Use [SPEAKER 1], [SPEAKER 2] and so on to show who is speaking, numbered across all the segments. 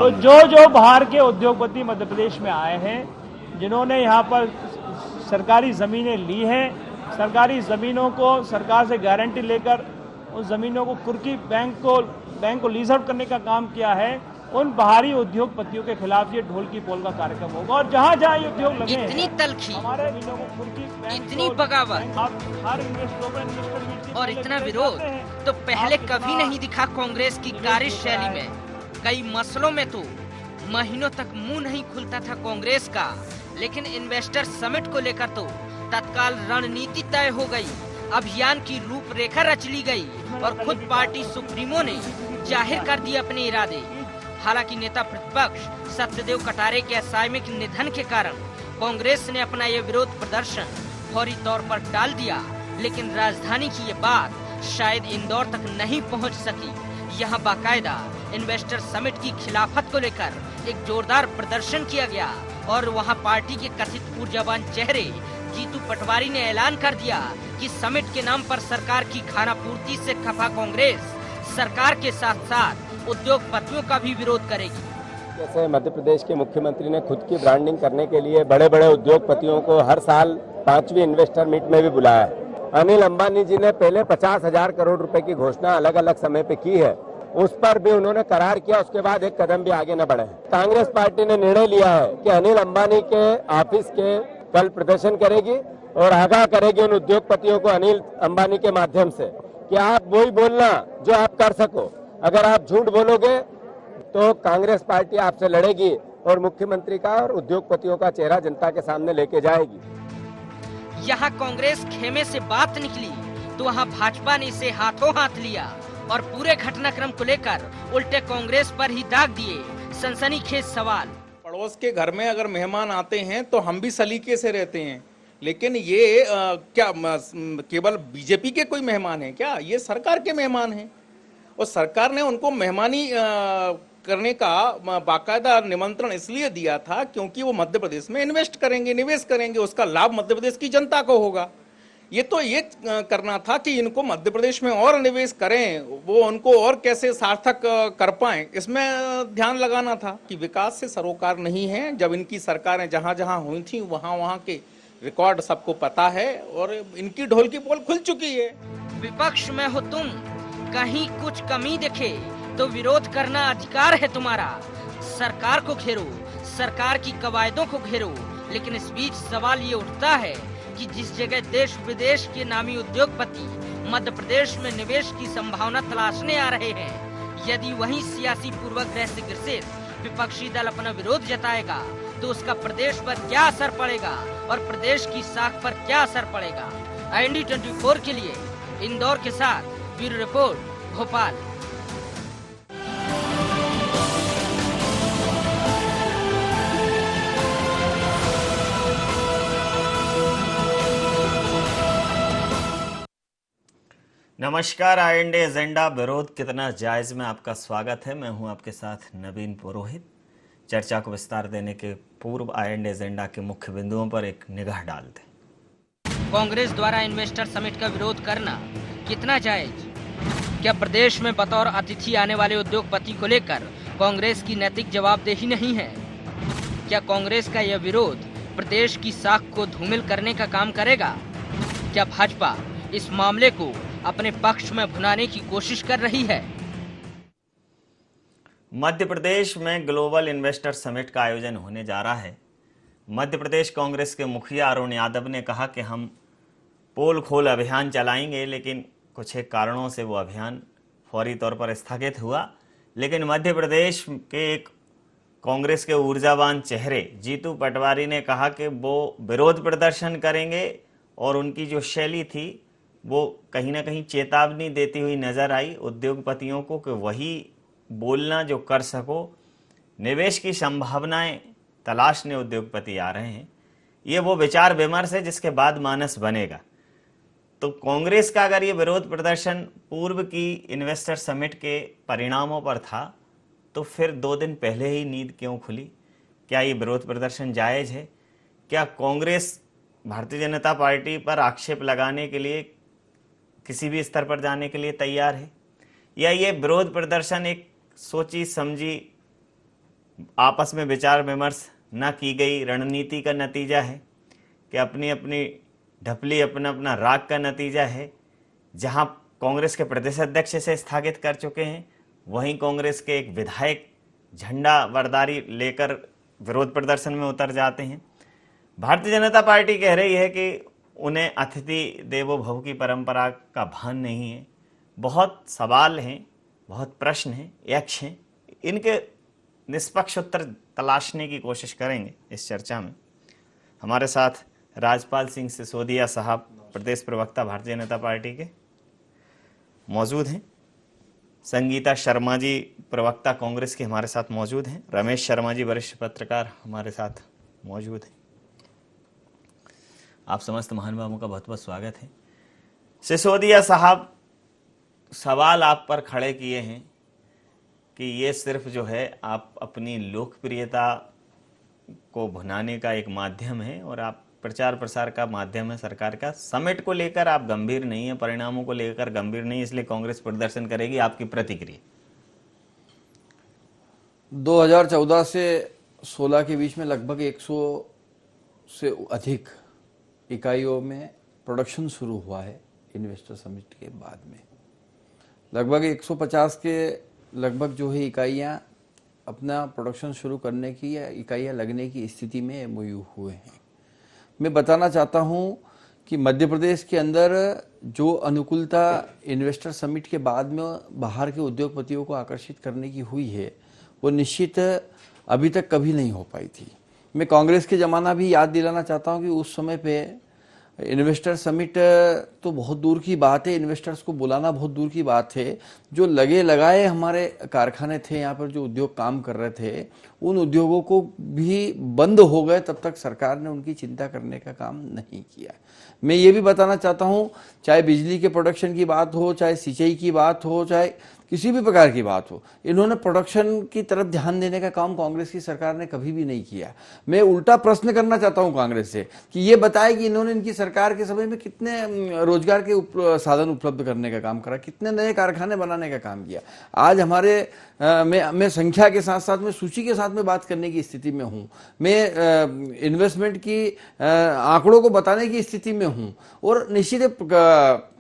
[SPEAKER 1] तो जो बाहर के उद्योगपति मध्य प्रदेश में आए हैं, जिन्होंने यहाँ पर सरकारी ज़मीनें ली हैं, सरकारी ज़मीनों को सरकार से गारंटी लेकर उन ज़मीनों को कुर्की बैंक को लीज आउट करने का काम किया है, उन बाहरी उद्योगपतियों के खिलाफ ये ढोल की पोल का कार्यक्रम होगा। और जहाँ जहाँ ये उद्योग लगे
[SPEAKER 2] इतनी तलखी,
[SPEAKER 1] हमारे ज़मीनों को कुर्की बैंक,
[SPEAKER 2] इतनी बगावत
[SPEAKER 1] हर इन्वेस्टर
[SPEAKER 2] और इतना विरोध तो पहले कभी नहीं दिखा कांग्रेस की कार्यशैली में। कई मसलों में तो महीनों तक मुंह नहीं खुलता था कांग्रेस का, लेकिन इन्वेस्टर समिट को लेकर तो तत्काल रणनीति तय हो गई, अभियान की रूपरेखा रच ली गई और खुद पार्टी सुप्रीमो ने जाहिर कर दिए अपने इरादे। हालांकि नेता प्रतिपक्ष सत्यदेव कटारे के असामयिक निधन के कारण कांग्रेस ने अपना ये विरोध प्रदर्शन फौरी तौर पर टाल दिया, लेकिन राजधानी की ये बात शायद इंदौर तक नहीं पहुंच सकी। यहाँ बाकायदा इन्वेस्टर समिट की खिलाफत को लेकर एक जोरदार प्रदर्शन किया गया और वहाँ पार्टी के कथित ऊर्जावान चेहरे जीतू पटवारी ने ऐलान कर दिया कि समिट के नाम पर सरकार की खानापूर्ति से खफा कांग्रेस सरकार के साथ साथ उद्योगपतियों का भी विरोध करेगी।
[SPEAKER 3] जैसे मध्य प्रदेश के मुख्यमंत्री ने खुद की ब्रांडिंग करने के लिए बड़े बड़े उद्योगपतियों को हर साल 5वीं इन्वेस्टर मीट में भी बुलाया है। अनिल अंबानी जी ने पहले 50,000 करोड़ रुपए की घोषणा अलग अलग समय पे की है, उस पर भी उन्होंने करार किया, उसके बाद एक कदम भी आगे न बढ़े। कांग्रेस पार्टी ने निर्णय लिया है कि अनिल अंबानी के ऑफिस के कल प्रदर्शन करेगी और आगाह करेगी उन उद्योगपतियों को अनिल अंबानी के माध्यम से कि आप वही बोलना जो आप कर सको। अगर आप झूठ बोलोगे तो कांग्रेस पार्टी आपसे लड़ेगी और मुख्यमंत्री का और उद्योगपतियों का चेहरा जनता के सामने लेके जाएगी।
[SPEAKER 2] यहाँ कांग्रेस खेमे से बात निकली तो वहाँ भाजपा ने इसे हाथों हाथ लिया और पूरे घटनाक्रम को लेकर उल्टे कांग्रेस पर ही दाग दिए सनसनीखेज सवाल।
[SPEAKER 4] पड़ोस के घर में अगर मेहमान आते हैं तो हम भी सलीके से रहते हैं, लेकिन ये क्या केवल बीजेपी के कोई मेहमान हैं क्या? ये सरकार के मेहमान हैं और सरकार ने उनको मेहमानी करने का बाकायदा निमंत्रण इसलिए दिया था क्योंकि वो मध्य प्रदेश में इन्वेस्ट करेंगे, निवेश करेंगे, उसका लाभ मध्य प्रदेश की जनता को होगा। ये तो ये करना था कि इनको मध्य प्रदेश में और निवेश करें, वो उनको और कैसे सार्थक कर पाएं, इसमें ध्यान लगाना था कि विकास से सरोकार नहीं है। जब इनकी सरकारें जहां जहां हुई थी वहां के रिकॉर्ड सबको पता है और इनकी ढोल की पोल खुल चुकी है।
[SPEAKER 2] विपक्ष में हो तुम, कहीं कुछ कमी दिखे तो विरोध करना अधिकार है तुम्हारा। सरकार को घेरो, सरकार की कवायदों को घेरो, लेकिन इस बीच सवाल ये उठता है कि जिस जगह देश विदेश के नामी उद्योगपति मध्य प्रदेश में निवेश की संभावना तलाशने आ रहे हैं, यदि वहीं सियासी पूर्वाग्रह से ग्रसित विपक्षी दल अपना विरोध जताएगा तो उसका प्रदेश पर क्या असर पड़ेगा और प्रदेश की साख पर क्या असर पड़ेगा। IND 24 के लिए इंदौर के साथ ब्यूरो रिपोर्ट, भोपाल।
[SPEAKER 5] नमस्कार, IND एजेंडा विरोध कितना जायज में आपका स्वागत है। मैं हूं आपके साथ नवीन पुरोहित। चर्चा को विस्तार देने के पूर्व IND एजेंडा के मुख्य बिंदुओं पर एक निगाह डालते हैं।
[SPEAKER 2] कांग्रेस द्वारा इन्वेस्टर समिट का विरोध करना कितना जायज? क्या प्रदेश में बतौर अतिथि आने वाले उद्योगपति को लेकर कांग्रेस की नैतिक जवाबदेही नहीं है? क्या कांग्रेस का यह विरोध प्रदेश की साख को धूमिल करने का काम करेगा? क्या भाजपा इस मामले को अपने पक्ष में भुनाने की कोशिश कर रही है?
[SPEAKER 5] मध्य प्रदेश में ग्लोबल इन्वेस्टर समिट का आयोजन होने जा रहा है। मध्य प्रदेश कांग्रेस के मुखिया अरुण यादव ने कहा कि हम पोल खोल अभियान चलाएंगे, लेकिन कुछ एक कारणों से वो अभियान फौरी तौर पर स्थगित हुआ। लेकिन मध्य प्रदेश के एक कांग्रेस के ऊर्जावान चेहरे जीतू पटवारी ने कहा कि वो विरोध प्रदर्शन करेंगे और उनकी जो शैली थी वो कहीं ना कहीं चेतावनी देती हुई नजर आई उद्योगपतियों को कि वही बोलना जो कर सको। निवेश की संभावनाएं तलाशने उद्योगपति आ रहे हैं। ये वो विचार विमर्श है जिसके बाद मानस बनेगा। तो कांग्रेस का अगर ये विरोध प्रदर्शन पूर्व की इन्वेस्टर समिट के परिणामों पर था तो फिर 2 दिन पहले ही नींद क्यों खुली? क्या ये विरोध प्रदर्शन जायज है? क्या कांग्रेस भारतीय जनता पार्टी पर आक्षेप लगाने के लिए किसी भी स्तर पर जाने के लिए तैयार है, या ये विरोध प्रदर्शन एक सोची समझी आपस में विचार विमर्श न की गई रणनीति का नतीजा है कि अपनी अपनी ढपली अपना अपना राग का नतीजा है। जहां कांग्रेस के प्रदेश अध्यक्ष से स्थगित कर चुके हैं, वहीं कांग्रेस के एक विधायक झंडा बरदारी लेकर विरोध प्रदर्शन में उतर जाते हैं। भारतीय जनता पार्टी कह रही है कि उन्हें अतिथि देवो भव की परंपरा का भान नहीं है। बहुत सवाल हैं, बहुत प्रश्न हैं, यक्ष हैं, इनके निष्पक्ष उत्तर तलाशने की कोशिश करेंगे इस चर्चा में। हमारे साथ राजपाल सिंह सिसोदिया साहब, प्रदेश प्रवक्ता भारतीय जनता पार्टी के, मौजूद हैं। संगीता शर्मा जी, प्रवक्ता कांग्रेस के, हमारे साथ मौजूद हैं। रमेश शर्मा जी, वरिष्ठ पत्रकार, हमारे साथ मौजूद हैं। आप समस्त महानुभावों का बहुत बहुत स्वागत है। सिसोदिया साहब, सवाल आप पर खड़े किए हैं कि ये सिर्फ जो है आप अपनी लोकप्रियता को भुनाने का एक माध्यम है और आप प्रचार प्रसार का माध्यम है सरकार का। समिट को लेकर आप गंभीर नहीं है, परिणामों को लेकर गंभीर नहीं, इसलिए कांग्रेस प्रदर्शन करेगी। आपकी प्रतिक्रिया?
[SPEAKER 6] 2014 से 16 के बीच में लगभग 100 से अधिक इकाइयों में प्रोडक्शन शुरू हुआ है। इन्वेस्टर समिट के बाद में लगभग 150 के लगभग जो है इकाइयाँ अपना प्रोडक्शन शुरू करने की या इकाइयाँ लगने की स्थिति में एमओयू हुए हैं। मैं बताना चाहता हूँ कि मध्य प्रदेश के अंदर जो अनुकूलता इन्वेस्टर समिट के बाद में बाहर के उद्योगपतियों को आकर्षित करने की हुई है, वो निश्चित अभी तक कभी नहीं हो पाई थी। मैं कांग्रेस के ज़माना भी याद दिलाना चाहता हूँ कि उस समय पे इन्वेस्टर समिट तो बहुत दूर की बात है, इन्वेस्टर्स को बुलाना बहुत दूर की बात है। जो लगे लगाए हमारे कारखाने थे यहाँ पर, जो उद्योग काम कर रहे थे, उन उद्योगों को भी बंद हो गए, तब तक सरकार ने उनकी चिंता करने का काम नहीं किया। मैं ये भी बताना चाहता हूँ, चाहे बिजली के प्रोडक्शन की बात हो, चाहे सिंचाई की बात हो, चाहे किसी भी प्रकार की बात हो, इन्होंने प्रोडक्शन की तरफ ध्यान देने का काम कांग्रेस की सरकार ने कभी भी नहीं किया। मैं उल्टा प्रश्न करना चाहता हूं कांग्रेस से कि ये बताए कि इन्होंने इनकी सरकार के समय में कितने रोजगार के साधन उपलब्ध करने का काम करा, कितने नए कारखाने बनाने का काम किया। आज हमारे मैं संख्या के साथ साथ में सूची के साथ में बात करने की स्थिति में हूँ, मैं इन्वेस्टमेंट की आंकड़ों को बताने की स्थिति में हूँ, और निश्चित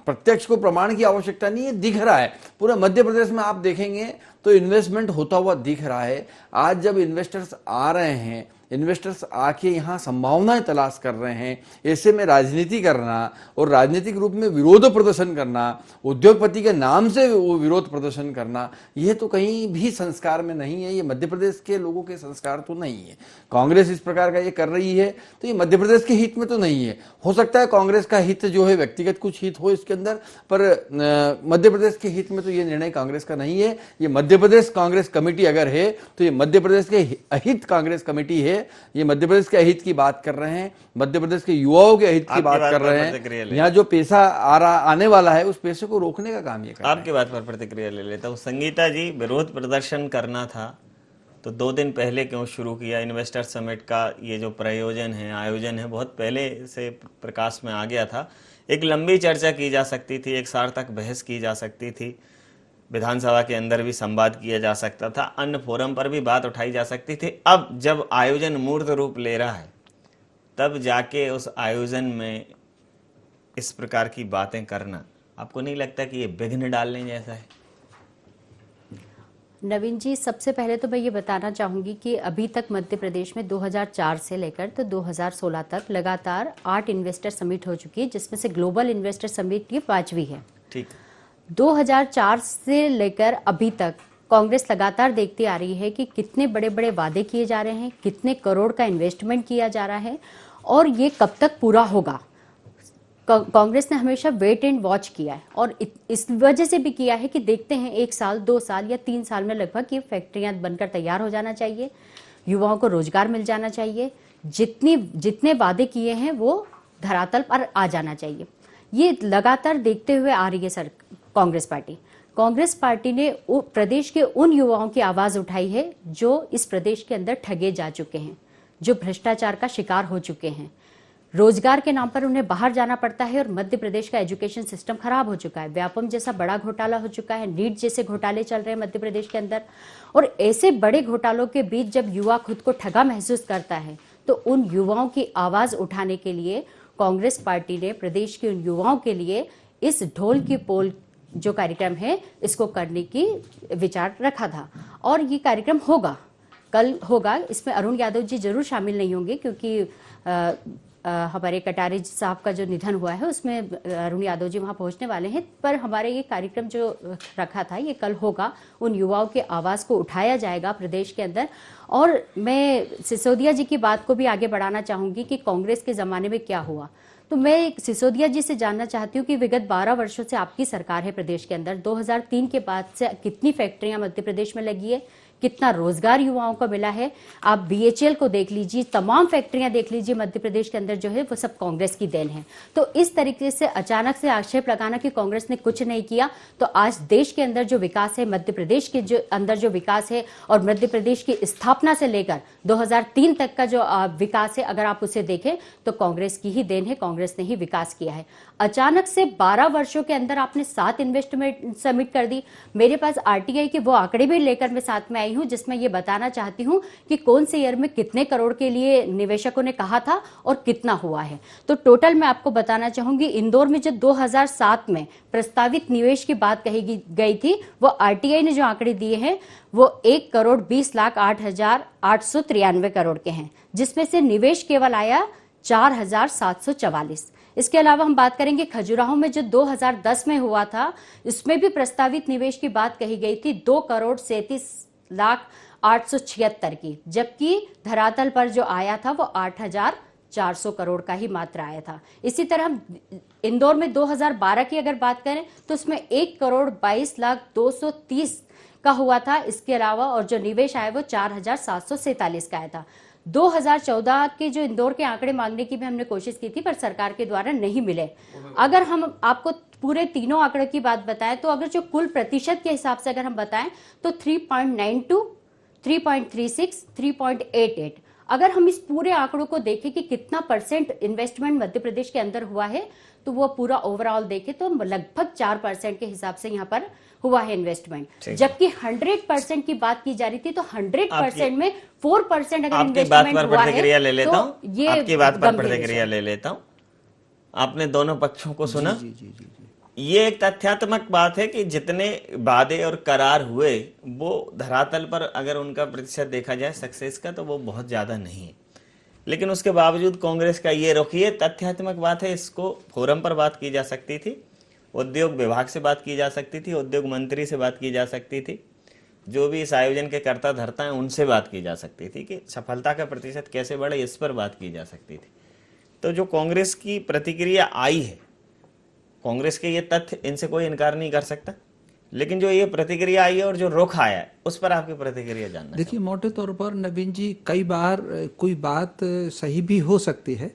[SPEAKER 6] प्रत्यक्ष को प्रमाण की आवश्यकता नहीं है, दिख रहा है। पूरे मध्य प्रदेश में आप देखेंगे तो इन्वेस्टमेंट होता हुआ दिख रहा है। आज जब इन्वेस्टर्स आ रहे हैं, इन्वेस्टर्स आके यहाँ संभावनाएं तलाश कर रहे हैं, ऐसे में राजनीति करना और राजनीतिक रूप में विरोध प्रदर्शन करना, उद्योगपति के नाम से वो विरोध प्रदर्शन करना, यह तो कहीं भी संस्कार में नहीं है। ये मध्य प्रदेश के लोगों के संस्कार तो नहीं है। कांग्रेस इस प्रकार का ये कर रही है तो ये मध्य प्रदेश के हित में तो नहीं है। हो सकता है कांग्रेस का हित जो है, व्यक्तिगत कुछ हित हो इसके अंदर, पर मध्य प्रदेश के हित में तो ये निर्णय कांग्रेस का नहीं है। ये मध्य प्रदेश कांग्रेस कमेटी अगर है तो ये मध्य प्रदेश के अहित कांग्रेस कमेटी है। ये मध्य प्रदेश के अहित की बात कर रहे हैं, मध्य प्रदेश के युवाओं के अहित की बात कर रहे हैं। यहाँ जो पैसा आने वाला है, उस पैसे को रोकने का काम ये कर रहे हैं।
[SPEAKER 5] आपकी बात पर प्रतिक्रिया ले लेता हूँ। संगीता जी, विरोध प्रदर्शन करना था तो 2 दिन पहले क्यों शुरू किया? इन्वेस्टर समिट का ये जो प्रयोजन है, आयोजन है, बहुत पहले से प्रकाश में आ गया था। एक लंबी चर्चा की जा सकती थी, एक सार्थक बहस की जा सकती थी, विधानसभा के अंदर भी संवाद किया जा सकता था, अन्य फोरम पर भी बात उठाई जा सकती थी। अब जब आयोजन मूर्त रूप ले रहा है, तब जाके उस आयोजन में इस प्रकार की बातें करना, आपको नहीं लगता कि ये विघ्न डालने जैसा है?
[SPEAKER 7] नवीन जी, सबसे पहले तो मैं ये बताना चाहूंगी कि अभी तक मध्य प्रदेश में 2004 से लेकर तो 2016 तक लगातार 8 इन्वेस्टर समिट हो चुकी है, जिसमें से ग्लोबल इन्वेस्टर समिट ये 5वीं है।
[SPEAKER 5] ठीक।
[SPEAKER 7] 2004 से लेकर अभी तक कांग्रेस लगातार देखती आ रही है कि कितने बड़े बड़े वादे किए जा रहे हैं, कितने करोड़ का इन्वेस्टमेंट किया जा रहा है और ये कब तक पूरा होगा। कांग्रेस ने हमेशा वेट एंड वॉच किया है और इस वजह से भी किया है कि देखते हैं 1 साल 2 साल या 3 साल में लगभग ये फैक्ट्रियां बनकर तैयार हो जाना चाहिए, युवाओं को रोजगार मिल जाना चाहिए, जितने वादे किए हैं वो धरातल पर आ जाना चाहिए। ये लगातार देखते हुए आ रही है कांग्रेस पार्टी ने प्रदेश के उन युवाओं की आवाज उठाई है जो इस प्रदेश के अंदर ठगे जा चुके हैं, जो भ्रष्टाचार का शिकार हो चुके हैं। रोजगार के नाम पर उन्हें बाहर जाना पड़ता है और मध्य प्रदेश का एजुकेशन सिस्टम खराब हो चुका है। व्यापम जैसा बड़ा घोटाला हो चुका है, नीट जैसे घोटाले चल रहे हैं मध्य प्रदेश के अंदर। और ऐसे बड़े घोटालों के बीच जब युवा खुद को ठगा महसूस करता है तो उन युवाओं की आवाज उठाने के लिए कांग्रेस पार्टी ने प्रदेश के उन युवाओं के लिए इस ढोल की पोल जो कार्यक्रम है इसको करने की विचार रखा था। और ये कार्यक्रम होगा, कल होगा। इसमें अरुण यादव जी जरूर शामिल नहीं होंगे क्योंकि हमारे कटारे साहब का जो निधन हुआ है उसमें अरुण यादव जी वहां पहुंचने वाले हैं। पर हमारे ये कार्यक्रम जो रखा था ये कल होगा, उन युवाओं की आवाज को उठाया जाएगा प्रदेश के अंदर। और मैं सिसोदिया जी की बात को भी आगे बढ़ाना चाहूंगी कि कांग्रेस के जमाने में क्या हुआ। तो मैं सिसोदिया जी से जानना चाहती हूँ कि विगत 12 वर्षों से आपकी सरकार है प्रदेश के अंदर, 2003 के बाद से कितनी फैक्ट्रियां मध्य प्रदेश में लगी है, कितना रोजगार युवाओं को मिला है। आप BHEL को देख लीजिए, तमाम फैक्ट्रियां देख लीजिए मध्य प्रदेश के अंदर जो है वो सब कांग्रेस की देन है। तो इस तरीके से अचानक से आक्षेप लगाना कि कांग्रेस ने कुछ नहीं किया, तो आज देश के अंदर जो विकास है, मध्य प्रदेश के जो अंदर जो विकास है और मध्य प्रदेश की स्थापना से लेकर 2003 तक का जो विकास है, अगर आप उसे देखें तो कांग्रेस की ही देन है, कांग्रेस ने ही विकास किया है। अचानक से 12 वर्षों के अंदर आपने 7 इन्वेस्टमेंट सबमिट कर दी। मेरे पास RTI के वो आंकड़े भी लेकर मैं साथ में आई हूं जिसमें ये बताना चाहती हूं कि कौन से ईयर में कितने करोड़ के लिए निवेशकों ने कहा था और कितना हुआ है। तो टोटल मैं आपको बताना चाहूंगी, इंदौर में जो 2007 में प्रस्तावित निवेश की बात कही गई थी वो RTI ने जो आंकड़े दिए हैं वो 1,20,08,893 करोड़ के हैं, जिसमें से निवेश केवल आया 4,744। इसके अलावा हम बात करेंगे खजुराहो में जो 2010 में हुआ था, इसमें भी प्रस्तावित निवेश की बात कही गई थी 2,37,08,76 की, जबकि धरातल पर जो आया था वो 8,400 करोड़ का ही मात्र आया था। इसी तरह हम इंदौर में 2012 की अगर बात करें तो उसमें 1,22,02,30 का हुआ था। इसके अलावा और जो निवेश आया वो 4,747 का आया था। 2014 के जो इंदौर के आंकड़े मांगने की भी हमने कोशिश की थी पर सरकार के द्वारा नहीं मिले। अगर हम आपको पूरे तीनों आंकड़ों की बात बताएं तो अगर जो कुल प्रतिशत के हिसाब से अगर हम बताएं तो 3.92, 3.36, 3.88। अगर हम इस पूरे आंकड़ों को देखें कि कितना परसेंट इन्वेस्टमेंट मध्य प्रदेश के अंदर हुआ है तो वो पूरा ओवरऑल देखें तो लगभग 4% के हिसाब से यहाँ पर हुआ है इन्वेस्टमेंट, जबकि 100% की बात की जा रही थी तो 100% में 4% अगर इन्वेस्टमेंट हुआ है तो ये
[SPEAKER 5] आपकी बात पर प्रतिक्रिया ले लेता हूं। आपने दोनों पक्षों को सुना। ये एक तथ्यात्मक बात है कि जितने वादे और करार हुए वो धरातल पर अगर उनका प्रतिशत देखा जाए सक्सेस का तो वो बहुत ज्यादा नहीं है, लेकिन उसके बावजूद कांग्रेस का ये रुख, ये तथ्यात्मक बात है। इसको फोरम पर बात की जा सकती थी, उद्योग विभाग से बात की जा सकती थी, उद्योग मंत्री से बात की जा सकती थी, जो भी इस आयोजन के कर्ता धर्ता हैं उनसे बात की जा सकती थी कि सफलता का प्रतिशत कैसे बढ़े, इस पर बात की जा सकती थी। तो जो कांग्रेस की प्रतिक्रिया आई है, कांग्रेस के ये तथ्य, इनसे कोई इनकार नहीं कर सकता, लेकिन जो ये प्रतिक्रिया आई है और जो रुख आया है उस पर आपकी प्रतिक्रिया जानना।
[SPEAKER 8] देखिए, मोटे तौर पर नवीन जी, कई बार कोई बात सही भी हो सकती है,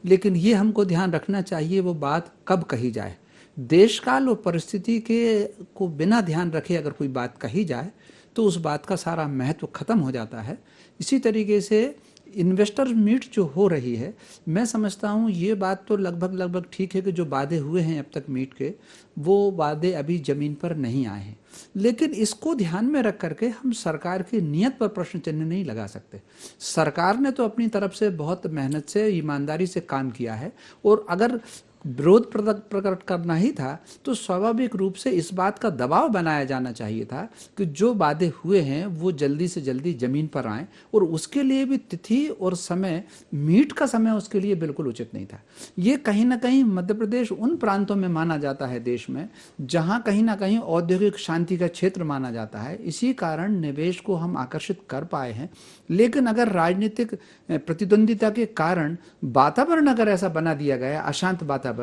[SPEAKER 8] लेकिन ये हमको ध्यान रखना चाहिए वो बात कब कही जाए। देश काल और परिस्थिति के को बिना ध्यान रखे अगर कोई बात कही जाए तो उस बात का सारा महत्व खत्म हो जाता है। इसी तरीके से इन्वेस्टर मीट जो हो रही है, मैं समझता हूँ ये बात तो लगभग ठीक है कि जो वादे हुए हैं अब तक मीट के, वो वादे अभी ज़मीन पर नहीं आए हैं, लेकिन इसको ध्यान में रख करके हम सरकार की नीयत पर प्रश्न चिन्ह नहीं लगा सकते। सरकार ने तो अपनी तरफ से बहुत मेहनत से, ईमानदारी से काम किया है, और अगर विरोध प्रकट करना ही था तो स्वाभाविक रूप से इस बात का दबाव बनाया जाना चाहिए था कि जो वादे हुए हैं वो जल्दी से जल्दी जमीन पर आएं, और उसके लिए भी तिथि और समय, मीट का समय उसके लिए बिल्कुल उचित नहीं था। ये कहीं ना कहीं मध्य प्रदेश उन प्रांतों में माना जाता है देश में जहां कहीं ना कहीं औद्योगिक शांति का क्षेत्र माना जाता है, इसी कारण निवेश को हम आकर्षित कर पाए हैं। लेकिन अगर राजनीतिक प्रतिद्वंदिता के कारण वातावरण अगर ऐसा बना दिया गया, अशांत वातावरण,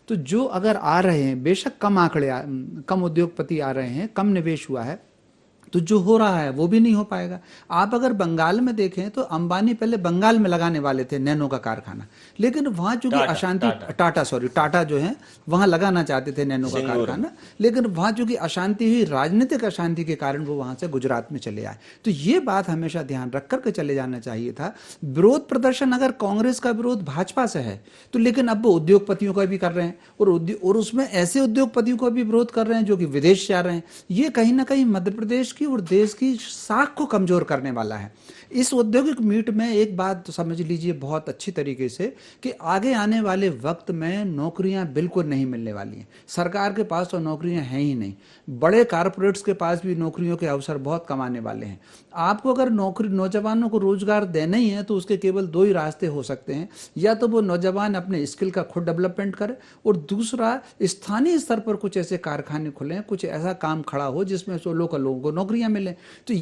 [SPEAKER 8] तो जो अगर आ रहे हैं, बेशक कम आंकड़े, कम उद्योगपति आ रहे हैं, कम निवेश हुआ है, तो जो हो रहा है वो भी नहीं हो पाएगा। आप अगर बंगाल में देखें तो अंबानी पहले बंगाल में लगाने वाले थे नैनो का कारखाना, लेकिन वहां चूंकि अशांति, टाटा जो है वहां लगाना चाहते थे नैनो का कारखाना, लेकिन वहां चूंकि अशांति हुई, राजनीतिक अशांति के कारण वो वहां से गुजरात में चले आए। तो ये बात हमेशा ध्यान रख करके चले जाना चाहिए था। विरोध प्रदर्शन अगर कांग्रेस का विरोध भाजपा से है तो, लेकिन अब वो उद्योगपतियों का भी कर रहे हैं, और उसमें ऐसे उद्योगपतियों का भी विरोध कर रहे हैं जो कि विदेश जा रहे हैं। ये कहीं ना कहीं मध्य प्रदेश की और देश की साख को कमजोर करने वाला है। इस औद्योगिक मीट में एक बात तो समझ लीजिए बहुत अच्छी तरीके से कि आगे आने वाले वक्त में नौकरियां बिल्कुल नहीं मिलने वाली हैं। सरकार के पास तो नौकरियां हैं ही नहीं, बड़े कारपोरेट्स के पास भी नौकरियों के अवसर बहुत कमाने वाले हैं। आपको अगर नौजवानों को रोजगार देना ही है तो उसके केवल दो ही रास्ते हो सकते हैं, या तो वो नौजवान अपने स्किल का खुद डेवलपमेंट करे, और दूसरा स्थानीय स्तर पर कुछ ऐसे कारखाने खुलें, कुछ ऐसा काम खड़ा हो जिसमें लोकल लोगों को नौकरियां मिलें। तो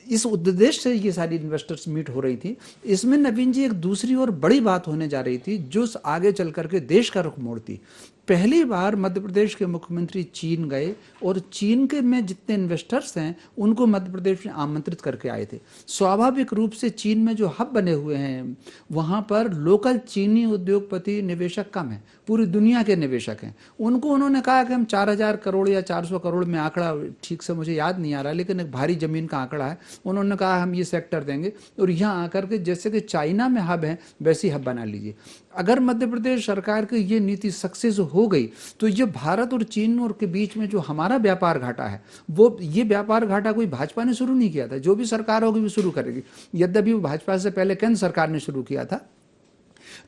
[SPEAKER 8] इस उद्देश्य से ये सारी इन्वेस्टर्स मीट हो रही थी। इसमें नवीन जी एक दूसरी और बड़ी बात होने जा रही थी जो आगे चल करके देश का रुख मोड़ती। पहली बार मध्य प्रदेश के मुख्यमंत्री चीन गए और चीन के में जितने इन्वेस्टर्स हैं उनको मध्य प्रदेश में आमंत्रित करके आए थे। स्वाभाविक रूप से चीन में जो हब बने हुए हैं वहां पर लोकल चीनी उद्योगपति निवेशक कम है, पूरी दुनिया के निवेशक हैं। उनको उन्होंने कहा कि हम 4000 करोड़ या 400 करोड़ में, आंकड़ा ठीक से मुझे याद नहीं आ रहा, लेकिन एक भारी जमीन का आंकड़ा है, उन्होंने कहा हम ये सेक्टर देंगे और यहाँ आकर के जैसे कि चाइना में हब है वैसी हब बना लीजिए। अगर मध्य प्रदेश सरकार की ये नीति सक्सेस हो गई तो ये भारत और चीन और के बीच में जो हमारा व्यापार घाटा है, वो ये व्यापार घाटा कोई भाजपा ने शुरू नहीं किया था, जो भी सरकार होगी वो शुरू करेगी। यद्यपि वो भाजपा से पहले केंद्र सरकार ने शुरू किया था।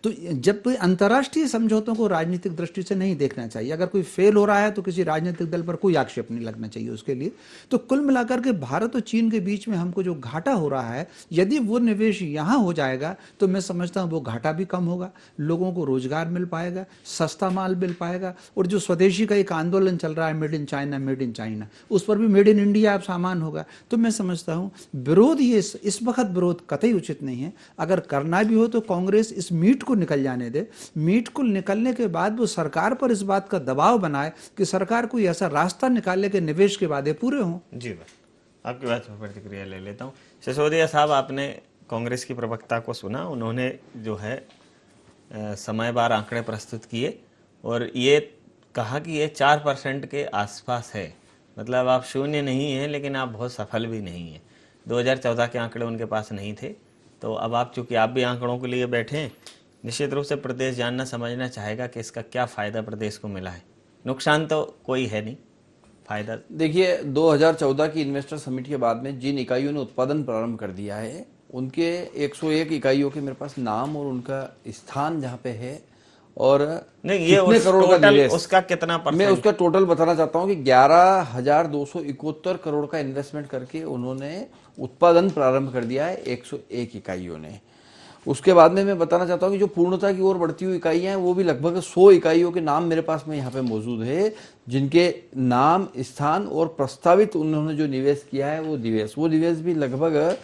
[SPEAKER 8] तो जब कोई अंतर्राष्ट्रीय समझौतों को राजनीतिक दृष्टि से नहीं देखना चाहिए। अगर कोई फेल हो रहा है तो किसी राजनीतिक दल पर कोई आक्षेप नहीं लगना चाहिए उसके लिए। तो कुल मिलाकर के भारत और चीन के बीच में हमको जो घाटा हो रहा है, यदि वो निवेश यहाँ हो जाएगा तो मैं समझता हूँ वो घाटा भी कम होगा, लोगों को रोजगार मिल पाएगा, सस्ता माल मिल पाएगा। और जो स्वदेशी का एक आंदोलन चल रहा है मेड इन चाइना, उस पर भी मेड इन इंडिया अब सामान होगा। तो मैं समझता हूँ विरोध ये इस वक्त विरोध कतई उचित नहीं है। अगर करना भी हो तो कांग्रेस इस मीट को निकल जाने दे। मीट को निकलने के बाद वो सरकार पर इस बात का दबाव बनाए कि सरकार कोई ऐसा रास्ता निकाले कि निवेश के वादे पूरे हों। जी भाई,
[SPEAKER 5] आपकी बात पर प्रतिक्रिया ले लेता हूँ। सिसोदिया साहब, आपने कांग्रेस की प्रवक्ता को सुना, उन्होंने जो है समयवार आंकड़े प्रस्तुत किए और ये कहा कि ये 4% के आसपास है। मतलब आप शून्य नहीं है लेकिन आप बहुत सफल भी नहीं है। 2014 के आंकड़े उनके पास नहीं थे, तो अब आप चूंकि आप भी आंकड़ों के लिए बैठे हैं, निश्चित रूप से प्रदेश जानना समझना चाहेगा कि इसका क्या फायदा प्रदेश को मिला है। नुकसान तो कोई है नहीं, फायदा
[SPEAKER 6] देखिए 2014 की इन्वेस्टर समिट के बाद में जिन इकाइयों ने उत्पादन प्रारंभ कर दिया है उनके 101 इकाइयों के मेरे पास नाम और उनका स्थान जहाँ पे है और
[SPEAKER 5] नहीं, ये
[SPEAKER 6] कितने करोड़ का निवेश,
[SPEAKER 5] उसका कितना परसेंट,
[SPEAKER 6] मैं उसका टोटल बताना चाहता हूँ कि 11,271 करोड़ का इन्वेस्टमेंट करके उन्होंने उत्पादन प्रारंभ कर दिया है 101 इकाइयों ने। उसके बाद में मैं बताना चाहता हूँ कि जो पूर्णता की ओर बढ़ती हुई इकाइयां हैं वो भी लगभग 100 इकाइयों के नाम मेरे पास में यहाँ पे मौजूद है, जिनके नाम, स्थान और प्रस्तावित उन्होंने जो निवेश किया है वो निवेश भी लगभग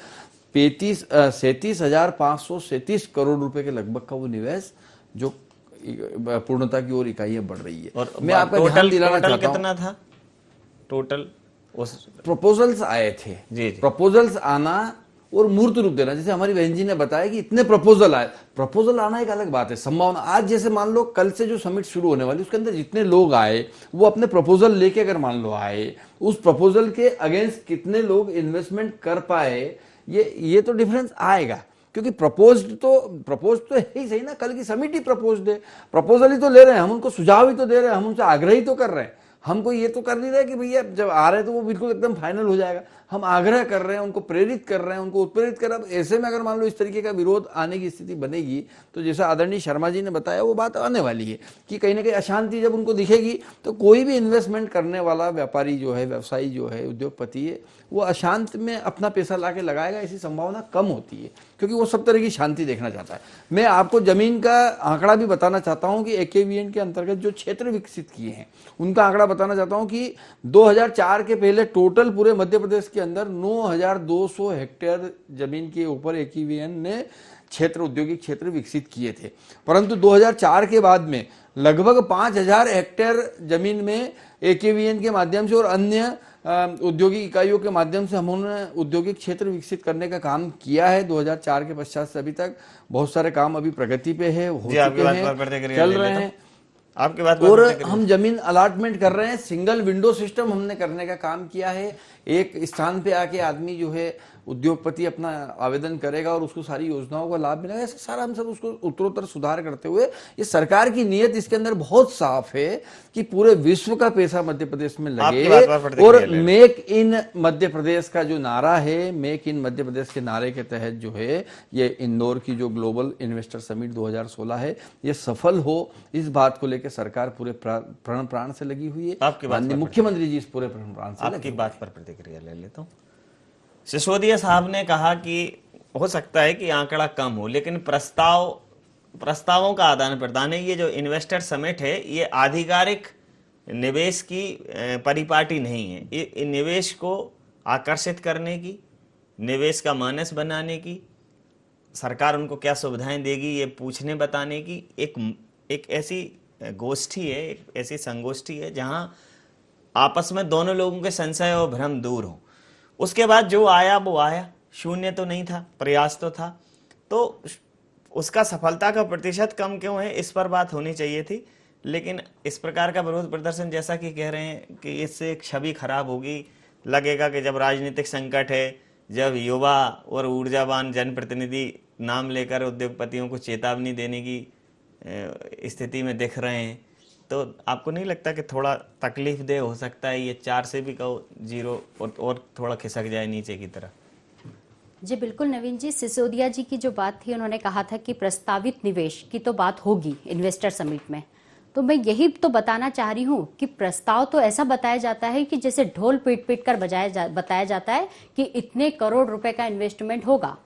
[SPEAKER 6] 37,537 करोड़ रुपए के लगभग का वो निवेश जो पूर्णता की ओर इकाइयां बढ़ रही है।
[SPEAKER 5] और
[SPEAKER 6] मैं आपका ध्यान दिलाना चाहता हूं,
[SPEAKER 5] कितना था टोटल उस
[SPEAKER 6] प्रपोजल्स आए थे।
[SPEAKER 5] जी।
[SPEAKER 6] प्रपोजल्स आना और मूर्त रूप देना, जैसे हमारी बहन जी ने बताया कि इतने प्रपोजल आए, प्रपोजल आना एक अलग बात है, संभावना। आज जैसे मान लो कल से जो समिट शुरू होने वाली उसके अंदर जितने लोग आए वो अपने प्रपोजल लेके अगर मान लो आए, उस प्रपोजल के अगेंस्ट कितने लोग इन्वेस्टमेंट कर पाए, ये तो डिफरेंस आएगा। क्योंकि प्रपोज तो है ही सही ना, कल की समिट ही प्रपोज्ड है, प्रपोजल ही तो ले रहे हैं हम, उनको सुझाव ही तो दे रहे हैं हम, उनसे आग्रह ही तो कर रहे हैं। हमको ये तो कर नहीं रहे कि भैया जब आ रहे हैं तो वो बिल्कुल एकदम फाइनल हो जाएगा, हम आग्रह कर रहे हैं, उनको प्रेरित कर रहे हैं, उनको उत्प्रेरित कर रहे हैं। ऐसे में अगर मान लो इस तरीके का विरोध आने की स्थिति बनेगी तो जैसा आदरणीय शर्मा जी ने बताया वो बात आने वाली है कि कहीं ना कहीं अशांति जब उनको दिखेगी तो कोई भी इन्वेस्टमेंट करने वाला व्यापारी जो है, व्यवसायी जो है, उद्योगपति है, वो अशांत में अपना पैसा ला के लगाएगा, ऐसी संभावना कम होती है क्योंकि वो सब तरह की शांति देखना चाहता है। मैं आपको जमीन का आंकड़ा भी बताना चाहता हूं कि AKVN के अंतर्गत जो क्षेत्र विकसित किए हैं उनका आंकड़ा बताना चाहता हूं कि 2004 के पहले टोटल पूरे मध्य प्रदेश के अंदर 9,200 हेक्टेयर जमीन के ऊपर AKVN ने क्षेत्र, औद्योगिक क्षेत्र विकसित किए थे। परंतु 2004 के बाद में लगभग 5,000 हेक्टेयर जमीन में AKVN के माध्यम से और अन्य औद्योगिक इकाइयों के माध्यम से हमने औद्योगिक क्षेत्र विकसित करने का काम किया है 2004 के पश्चात से अभी तक। बहुत सारे काम अभी प्रगति पे है, हो
[SPEAKER 5] जी, आपकी
[SPEAKER 6] चुके
[SPEAKER 5] बात
[SPEAKER 6] हैं,
[SPEAKER 5] पर प्रतिक्रिया
[SPEAKER 6] चल
[SPEAKER 5] ले
[SPEAKER 6] रहे
[SPEAKER 5] लेता
[SPEAKER 6] हैं।
[SPEAKER 5] हूं। आपकी बात पर
[SPEAKER 6] और
[SPEAKER 5] प्रतिक्रिया।
[SPEAKER 6] हम जमीन अलाटमेंट कर रहे हैं, सिंगल विंडो सिस्टम हमने करने का काम किया है। एक स्थान पे आके आदमी जो है उद्योगपति अपना आवेदन करेगा और उसको सारी योजनाओं का लाभ मिलेगा। ऐसा सारा हम सब उसको उत्तरोत्तर सुधार करते हुए, ये सरकार की नीयत इसके अंदर बहुत साफ है कि पूरे विश्व का पैसा मध्य प्रदेश में
[SPEAKER 5] आपकी बात पर
[SPEAKER 6] लगे।
[SPEAKER 5] प्रतिक्रिया
[SPEAKER 6] और
[SPEAKER 5] ले लें।
[SPEAKER 6] मेक इन मध्य प्रदेश का जो नारा है, मेक इन मध्य प्रदेश के नारे के तहत जो है ये इंदौर की जो ग्लोबल इन्वेस्टर समिट 2016 है, ये सफल हो, इस बात को लेकर सरकार पूरे प्रण प्राण से लगी हुई है।
[SPEAKER 5] आपकी बात
[SPEAKER 6] माननीय
[SPEAKER 5] पर
[SPEAKER 6] मुख्यमंत्री जी इस पूरे प्रण प्राण से
[SPEAKER 5] आपकी बात पर प्रतिक्रिया ले लेता हूं। सिसोदिया साहब ने कहा कि हो सकता है कि आंकड़ा कम हो, लेकिन प्रस्तावों का आदान प्रदान है। ये जो इन्वेस्टर समिट है, ये आधिकारिक निवेश की परिपाटी नहीं है। ये निवेश को आकर्षित करने की, निवेश का मानस बनाने की, सरकार उनको क्या सुविधाएं देगी ये पूछने बताने की एक ऐसी गोष्ठी है, एक ऐसी संगोष्ठी है जहां आपस में दोनों लोगों के संशय और भ्रम दूर हो। उसके बाद जो आया वो आया, शून्य तो नहीं था, प्रयास तो था। तो उसका सफलता का प्रतिशत कम क्यों है, इस पर बात होनी चाहिए थी। लेकिन इस प्रकार का विरोध प्रदर्शन, जैसा कि कह रहे हैं कि इससे एक छवि खराब होगी, लगेगा कि जब राजनीतिक संकट है, जब युवा और ऊर्जावान जनप्रतिनिधि नाम लेकर उद्योगपतियों को चेतावनी देने की स्थिति में दिख रहे हैं, तो आपको नहीं लगता कि थोड़ा तकलीफ दे हो सकता है ये 4 से भी कहो 0 और थोड़ा खिसक जाए नीचे की तरफ?
[SPEAKER 7] जी बिल्कुल नवीन जी, सिसोदिया जी की जो बात थी, उन्होंने कहा था कि प्रस्तावित निवेश की तो बात होगी इन्वेस्टर समिट में। तो मैं यही तो बताना चाह रही हूँ कि प्रस्ताव तो ऐसा बताया जाता है कि जैसे ढोल पीट पीट कर बताया जाता है कि इतने करोड़ रुपए का इन्वेस्टमेंट होगा,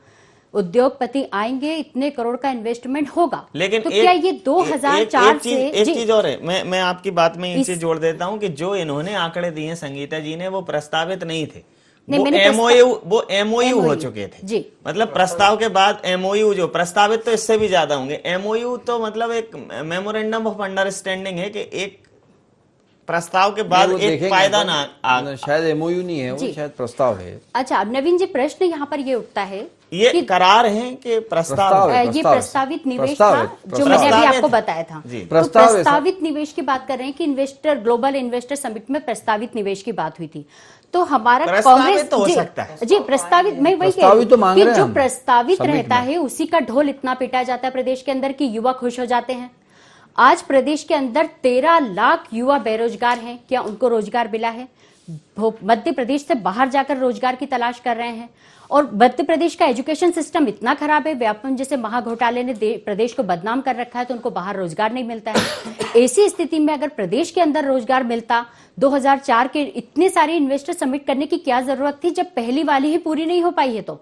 [SPEAKER 7] उद्योगपति आएंगे, इतने करोड़ का इन्वेस्टमेंट होगा।
[SPEAKER 5] लेकिन
[SPEAKER 7] तो क्या ये 2004 से
[SPEAKER 5] एक चीज और है, मैं आपकी बात में एक चीज जोड़ देता हूं कि जो इन्होंने आंकड़े दिए संगीता जी ने, वो प्रस्तावित नहीं थे, वो एमओयू हो चुके थे
[SPEAKER 7] जी।
[SPEAKER 5] मतलब प्रस्ताव के बाद एमओयू, जो प्रस्तावित तो इससे भी ज्यादा होंगे। एमओयू तो मतलब एक मेमोरेंडम ऑफ अंडरस्टैंडिंग है कि एक प्रस्ताव के बाद एक फायदा ना,
[SPEAKER 6] शायद एमओयू नहीं है, वो शायद प्रस्ताव है।
[SPEAKER 7] अच्छा नवीन जी, प्रश्न यहाँ पर ये उठता है,
[SPEAKER 5] ये करार है कि प्रस्ताव है?
[SPEAKER 7] ये प्रस्तावित निवेश था जो मैंने अभी आपको बताया था। तो प्रस्तावित निवेश की बात कर रहे हैं कि ग्लोबल इन्वेस्टर समिट में प्रस्तावित निवेश की बात हुई थी। तो हमारा कांग्रेस
[SPEAKER 5] तो हो सकता है
[SPEAKER 7] जी प्रस्तावित, मैं वही कह रही हूं कि जो प्रस्तावित रहता है उसी का ढोल इतना पिटा जाता है प्रदेश के अंदर कि युवा खुश हो जाते हैं। आज प्रदेश के अंदर 13 लाख युवा बेरोजगार हैं, क्या उनको रोजगार मिला है? मध्य प्रदेश से बाहर जाकर रोजगार की तलाश कर रहे हैं। और मध्य प्रदेश का एजुकेशन सिस्टम इतना खराब है, व्यापम जैसे महाघोटाले ने प्रदेश को बदनाम कर रखा है, तो उनको बाहर रोजगार नहीं मिलता है। ऐसी स्थिति में अगर प्रदेश के अंदर रोजगार मिलता, 2004 के इतने सारे इन्वेस्टर समिट करने की क्या जरूरत थी, जब पहली वाली ही पूरी नहीं हो पाई है? तो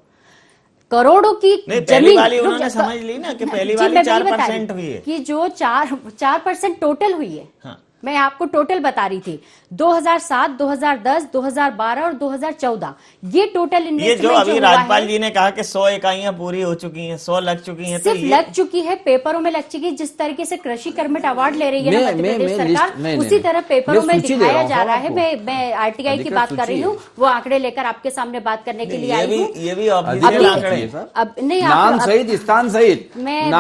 [SPEAKER 7] करोड़ों की
[SPEAKER 5] पहली वाली उन्होंने समझ ली ना कि पहली वाली 4% हुई है,
[SPEAKER 7] कि जो 4% टोटल हुई है। हाँ। मैं आपको टोटल बता रही थी 2007, 2010, 2012 और 2014 ये टोटल इन्वेस्टमेंट
[SPEAKER 5] ये जो अभी राज्यपाल जी ने कहा कि 100 इकाइयां पूरी हो चुकी हैं, 100 लग चुकी हैं,
[SPEAKER 7] सिर्फ लग चुकी है, पेपरों में लग चुकी है। जिस तरीके से कृषि कर्मठ अवार्ड ले रही है ना मध्य प्रदेश सरकार, उसी तरह पेपरों में दिखाया जा रहा है। मैं आरटीआई की बात कर रही हूँ, वो आंकड़े लेकर आपके सामने बात करने के लिए आई हूँ।
[SPEAKER 5] ये भी अब
[SPEAKER 7] नहीं,
[SPEAKER 6] नाम सहित, स्थान सहित,
[SPEAKER 7] मैं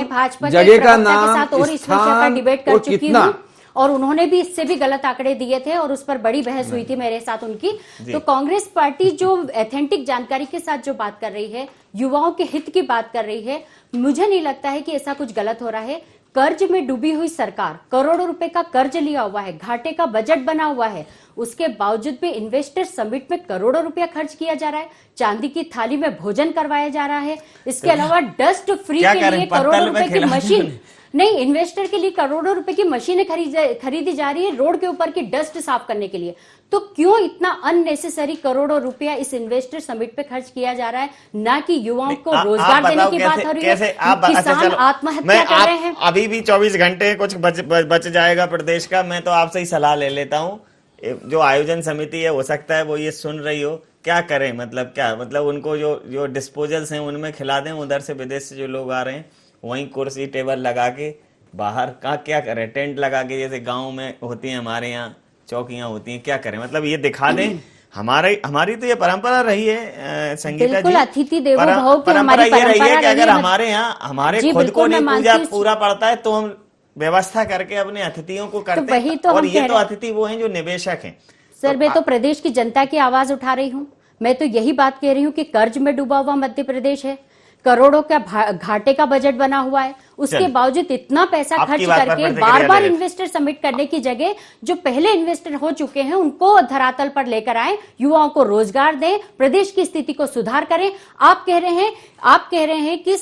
[SPEAKER 6] भाजपा जगह का नाम
[SPEAKER 7] के साथ और इस विषय पर डिबेट कर चुकी हूँ, और उन्होंने भी इससे भी गलत आंकड़े दिए थे और उस पर बड़ी बहस हुई थी मेरे साथ उनकी। तो कांग्रेस पार्टी जो एथेंटिक जानकारी के साथ जो बात कर रही है, युवाओं के हित की बात कर रही है, मुझे नहीं लगता है कि ऐसा कुछ गलत हो रहा है। कर्ज में डूबी हुई सरकार, करोड़ों रुपए का कर्ज लिया हुआ है, घाटे का बजट बना हुआ है, उसके बावजूद भी इन्वेस्टर समिट में करोड़ों रुपया खर्च किया जा रहा है, चांदी की थाली में भोजन करवाया जा रहा है। इसके अलावा डस्ट फ्री के लिए करोड़ों रुपए की मशीन, नहीं, इन्वेस्टर के लिए करोड़ों रुपए की मशीनें खरीदी जा रही है रोड के ऊपर की डस्ट साफ करने के लिए। तो क्यों इतना अननेसेसरी करोड़ों रुपया इस इन्वेस्टर समिट पे खर्च किया जा रहा है, ना कि युवाओं को रोजगार देने की बात हो रही है? किसान आत्महत्या कर रहे हैं।
[SPEAKER 5] अभी भी 24 घंटे कुछ बच जाएगा प्रदेश का। मैं तो आपसे ही सलाह ले लेता हूँ, जो आयोजन समिति है, हो सकता है वो ये सुन रही हो, क्या करें, मतलब क्या, मतलब उनको जो डिस्पोजल्स हैं उनमें खिला दें, उधर से विदेश से जो लोग आ रहे हैं वहीं कुर्सी टेबल लगा के बाहर का क्या करें, टेंट लगा के, जैसे गांव में होती है हमारे यहाँ चौकियां होती हैं, क्या करें? मतलब ये दिखा दें। हमारी तो ये परंपरा रही है संगीता जी,
[SPEAKER 7] बिल्कुल, अतिथि देवो भव की
[SPEAKER 5] परंपरा
[SPEAKER 7] हमारी
[SPEAKER 5] ये रही है
[SPEAKER 7] परंपरा
[SPEAKER 5] कि अगर
[SPEAKER 7] रही है।
[SPEAKER 5] हमारे यहाँ हमारे
[SPEAKER 7] जी,
[SPEAKER 5] खुद को
[SPEAKER 7] बिल्कुल,
[SPEAKER 5] नहीं
[SPEAKER 7] मैं
[SPEAKER 5] पूजा
[SPEAKER 7] मानती हूँ।
[SPEAKER 5] पूरा पड़ता है तो हम व्यवस्था करके अपने अतिथियों को करते
[SPEAKER 7] वही
[SPEAKER 5] हैं।
[SPEAKER 7] तो हम
[SPEAKER 5] और
[SPEAKER 7] कह
[SPEAKER 5] ये तो
[SPEAKER 7] रहे हैं।
[SPEAKER 5] अतिथि वो हैं जो निवेशक हैं।
[SPEAKER 7] सर, मैं तो प्रदेश की जनता की आवाज उठा रही हूँ। मैं तो यही बात कह रही हूँ कि कर्ज में डूबा हुआ मध्य प्रदेश है, करोड़ों का घाटे का बजट बना हुआ है, उसके
[SPEAKER 5] चलिए,
[SPEAKER 7] बावजूद इतना पैसा
[SPEAKER 5] आपकी
[SPEAKER 7] खर्च
[SPEAKER 5] बात पर
[SPEAKER 7] करके
[SPEAKER 5] प्रतिक्रिया
[SPEAKER 7] बार बार
[SPEAKER 5] ले लेते।
[SPEAKER 7] इन्वेस्टर समिट करने की जगह जो पहले इन्वेस्टर हो चुके हैं उनको धरातल पर लेकर आए, युवाओं को रोजगार दें, प्रदेश की स्थिति को सुधार करें। आप कह रहे हैं कि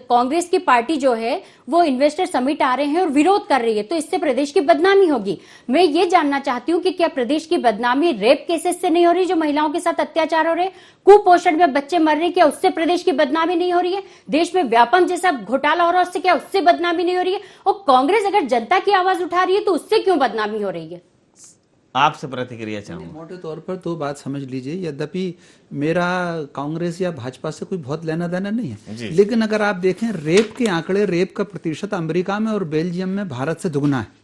[SPEAKER 7] कांग्रेस की पार्टी जो है वो इन्वेस्टर समिट आ रहे हैं और विरोध कर रही है, तो इससे प्रदेश की बदनामी होगी। मैं ये जानना चाहती हूँ कि क्या प्रदेश की बदनामी रेप केसेस से नहीं हो रही, जो महिलाओं के साथ अत्याचार हो रहे, कुपोषण में बच्चे मर रहे, क्या उससे प्रदेश की बदनामी नहीं हो रही है? देश में व्यापम जैसा घोटाला हो रहा है, उससे क्या उससे बदनामी नहीं हो रही है? और कांग्रेस अगर जनता की आवाज उठा रही है तो उससे क्यों बदनामी हो रही है?
[SPEAKER 5] आपसे प्रतिक्रिया चाहूंगा।
[SPEAKER 8] मोटे तौर पर तो बात समझ लीजिए, यद्यपि मेरा कांग्रेस या भाजपा से कोई बहुत लेना देना नहीं है, लेकिन अगर आप देखें रेप के आंकड़े, रेप का प्रतिशत अमेरिका में और बेल्जियम में भारत से दुगना है।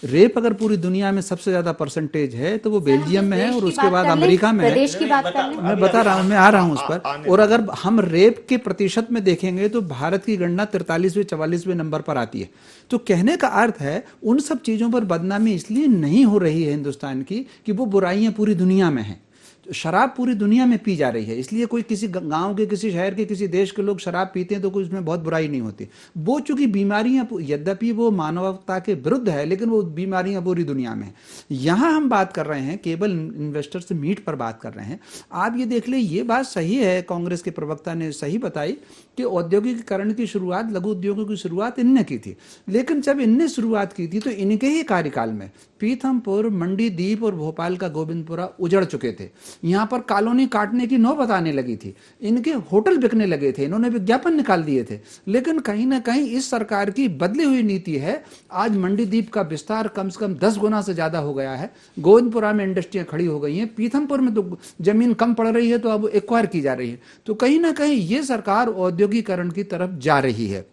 [SPEAKER 8] रेप अगर पूरी दुनिया में सबसे ज्यादा परसेंटेज है तो वो बेल्जियम में है और उसके बाद अमेरिका में है।
[SPEAKER 7] प्रदेश की बात कर लें।
[SPEAKER 8] मैं बता रहा हूं, मैं आ रहा हूं उस पर। और अगर हम रेप के प्रतिशत में देखेंगे तो भारत की गणना 43वें 44वें नंबर पर आती है। तो कहने का अर्थ है उन सब चीजों पर बदनामी इसलिए नहीं हो रही है हिंदुस्तान की कि वो बुराइयां पूरी दुनिया में हैं। शराब पूरी दुनिया में पी जा रही है, इसलिए कोई किसी गांव के, किसी शहर के, किसी देश के लोग शराब पीते हैं तो कोई उसमें बहुत बुराई नहीं होती। वो चूंकि बीमारियां, यद्यपि वो मानवता के विरुद्ध है, लेकिन वो बीमारियां पूरी दुनिया में है। यहां हम बात कर रहे हैं, केवल इन्वेस्टर से मीट पर बात कर रहे हैं। आप ये देख ले, ये बात सही है, कांग्रेस के प्रवक्ता ने सही बताई कि औद्योगिकीकरण की शुरुआत, लघु उद्योगों की शुरुआत इनने की थी। लेकिन जब इनने शुरुआत की थी तो इनके ही कार्यकाल में पीथमपुर, मंडीदीप और भोपाल का गोविंदपुरा उजड़ चुके थे। यहाँ पर कॉलोनी काटने की नौबत आने लगी थी, इनके होटल बिकने लगे थे, इन्होंने विज्ञापन निकाल दिए थे। लेकिन कहीं ना कहीं इस सरकार की बदली हुई नीति है, आज मंडीदीप का विस्तार कम से कम 10 गुना से ज्यादा हो गया है। गोविंदपुरा में इंडस्ट्रियां खड़ी हो गई हैं, पीथमपुर में तो जमीन कम पड़ रही है तो अब एक्वायर की जा रही है। तो कहीं ना कहीं ये सरकार औद्योगिकरण की तरफ जा रही है।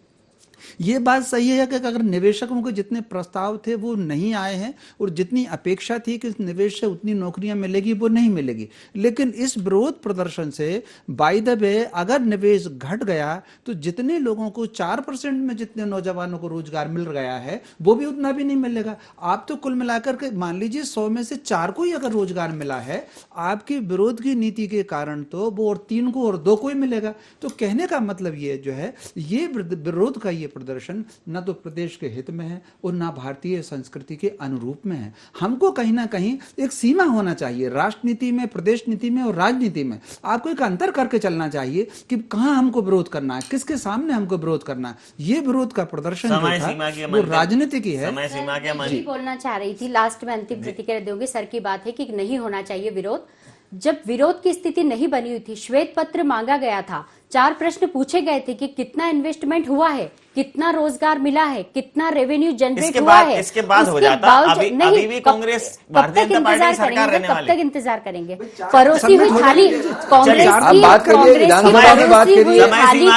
[SPEAKER 8] ये बात सही है कि अगर निवेशकों के जितने प्रस्ताव थे वो नहीं आए हैं और जितनी अपेक्षा थी कि इस निवेश से उतनी नौकरियां मिलेगी वो नहीं मिलेगी। लेकिन इस विरोध प्रदर्शन से बाय द वे अगर निवेश घट गया तो जितने लोगों को 4% में जितने नौजवानों को रोजगार मिल गया है वो भी उतना भी नहीं मिलेगा। आप तो कुल मिलाकर के मान लीजिए 100 में से 4 को ही अगर रोजगार मिला है, आपकी विरोध की नीति के कारण तो वो और 3 को और 2 को ही मिलेगा। तो कहने का मतलब ये जो है, ये विरोध का ये प्रदर्शन न तो प्रदेश के हित में है और न भारतीय संस्कृति के अनुरूप में है। हमको कहीं ना कहीं एक सीमा होना चाहिए, राष्ट्रनीति में, प्रदेश नीति में और राजनीति में आपको एक अंतर करके चलना चाहिए कि कहां हमको विरोध करना है, किसके सामने हमको विरोध करना है। ये विरोध का प्रदर्शन जो था वो राजनीति की है।
[SPEAKER 5] समय सीमा के
[SPEAKER 7] मैं बोलना चाह रही थी, लास्ट में अंतिम प्रतिक्रिया दोगे। सर की बात है कि नहीं होना चाहिए विरोध। जब विरोध की स्थिति नहीं बनी हुई थी, श्वेत पत्र मांगा गया था, 4 प्रश्न पूछे गए थे कि कितना इन्वेस्टमेंट हुआ है, कितना रोजगार मिला है, कितना रेवेन्यू जनरेट हुआ है।
[SPEAKER 5] इसके बाद हो जाता। अभी भी कांग्रेस भारतीय जनता पार्टी की सरकार रहने वाली।
[SPEAKER 7] कब तक इंतजार करेंगे? परोसी हुई थाली कांग्रेस
[SPEAKER 6] आप
[SPEAKER 7] की,
[SPEAKER 6] बात करिए, विधानसभा में बात करिए,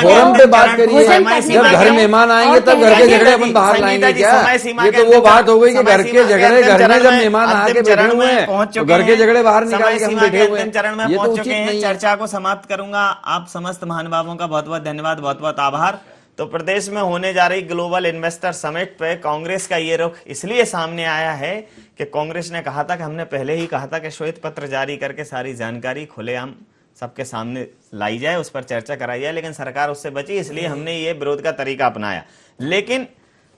[SPEAKER 6] फोरम पे बात करिए। जब घर मेहमान आएंगे तब घर के झगड़े अपन बाहर लाएंगे क्या? ये तो वो बात हो गई कि घर के झगड़े घर में जब मेहमान आके बैठे हुए हैं, घर के झगड़े बाहर निकाल के हम बैठे हुए हैं।
[SPEAKER 5] चरण में पहुंच चुके हैं। चर्चा को समाप्त करूंगा। आप समस्त महानुभावों का बहुत बहुत धन्यवाद, बहुत बहुत आभार। तो प्रदेश में होने जा रही ग्लोबल इन्वेस्टर समिट पे कांग्रेस का ये रुख इसलिए सामने आया है कि कांग्रेस ने कहा था कि हमने पहले ही कहा था कि श्वेत पत्र जारी करके सारी जानकारी खुलेआम सबके सामने लाई जाए, उस पर चर्चा कराई जाए, लेकिन सरकार उससे बची, इसलिए हमने ये विरोध का तरीका अपनाया। लेकिन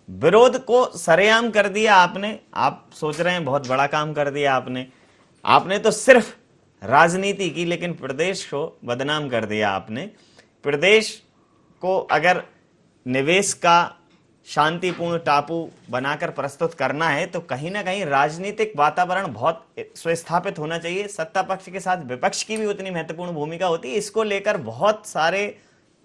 [SPEAKER 5] विरोध को सरेआम कर दिया आपने। आप सोच रहे हैं बहुत बड़ा काम कर दिया आपने तो सिर्फ राजनीति की, लेकिन प्रदेश को बदनाम कर दिया आपने। प्रदेश को अगर निवेश का शांतिपूर्ण टापू बनाकर प्रस्तुत करना है तो कहीं ना कहीं राजनीतिक वातावरण बहुत सुस्थापित होना चाहिए। सत्ता पक्ष के साथ विपक्ष की भी उतनी महत्वपूर्ण भूमिका होती है। इसको लेकर बहुत सारे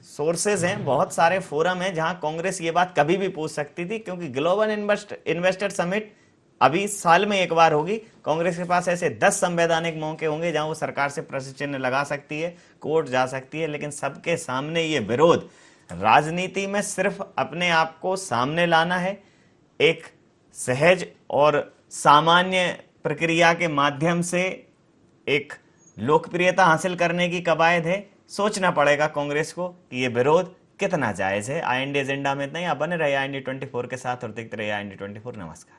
[SPEAKER 5] सोर्सेज हैं, बहुत सारे फोरम हैं जहां कांग्रेस ये बात कभी भी पूछ सकती थी, क्योंकि ग्लोबल इन्वेस्टर समिट अभी साल में एक बार होगी। कांग्रेस के पास ऐसे 10 संवैधानिक मौके होंगे जहां वो सरकार से प्रश्न चिन्ह लगा सकती है, कोर्ट जा सकती है, लेकिन सबके सामने ये विरोध। राजनीति में सिर्फ अपने आप को सामने लाना है, एक सहज और सामान्य प्रक्रिया के माध्यम से एक लोकप्रियता हासिल करने की कवायद है। सोचना पड़ेगा कांग्रेस को कि ये विरोध कितना जायज है। IND एजेंडा में इतना ही। आप बने रहिए IND 24 के साथ और देखते रहिए IND 24। नमस्कार।